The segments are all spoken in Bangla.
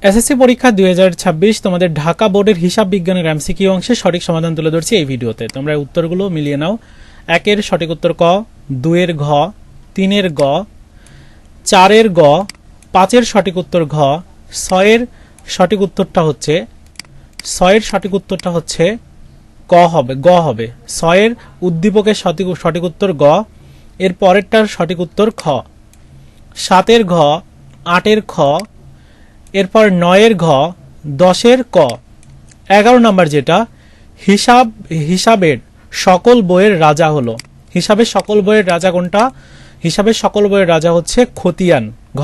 এসএসসি পরীক্ষা 2026 তোমাদের ঢাকা বোর্ডের হিসাব বিজ্ঞানের এমসিকিউ অংশে সঠিক সমাধান তুলে ধরছি এই ভিডিওতে। তোমরা উত্তরগুলো মিলিয়ে নাও। 1 এর সঠিক উত্তর ক, 2 এর ঘ, 3 এর গ, 4 এর গ, 5 এর সঠিক উত্তর ঘ, 6 এর সঠিক উত্তরটা হচ্ছে 6 এর সঠিক উত্তরটা হচ্ছে গ হবে 6 এর উদ্দীপকের সঠিক উত্তর গ, এর পরেরটার সঠিক উত্তর খ, 7 এর ঘ, 8 এর খ, এরপর 9 এর ঘ, 10 এর ক। 11 নাম্বার যেটা হিসাবের সকল বইয়ের রাজা হলো। হিসাবের সকল বইয়ের রাজা কোনটা? হিসাবের সকল বইয়ের রাজা হচ্ছে খতিয়ান ঘ।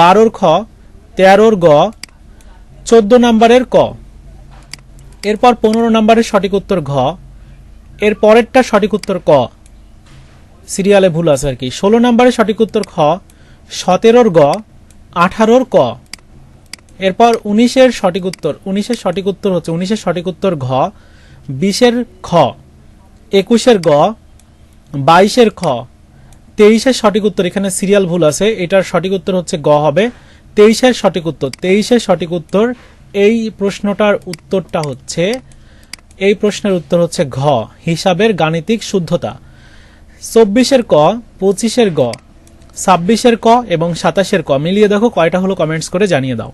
12 খ, 13 গ, 14 নাম্বারের ক। এরপর 15 নাম্বারের সঠিক উত্তর ঘ, এর পরেরটা সঠিক উত্তর ক, সিরিয়ালে ভুল আছে আর কি। 16 নাম্বারের সঠিক উত্তর খ, 17 গ, 18 ক। এরপর 19 এর সঠিক উত্তর হচ্ছে 19 এর সঠিক উত্তর ঘ, 20 এর খ, 21 এর গ, 22 এর খ, 23 এর সঠিক উত্তর, এখানে সিরিয়াল ভুল আছে, এটার সঠিক উত্তর হচ্ছে গ হবে। 23 এর সঠিক উত্তর এই প্রশ্নের উত্তর হচ্ছে ঘ, হিসাবের গাণিতিক শুদ্ধতা। 24 এর ক, 25 এর গ, 26 এর ক এবং 27 এর ক মিলিয়ে দেখো কয়টা হলো, কমেন্টস করে জানিয়ে দাও।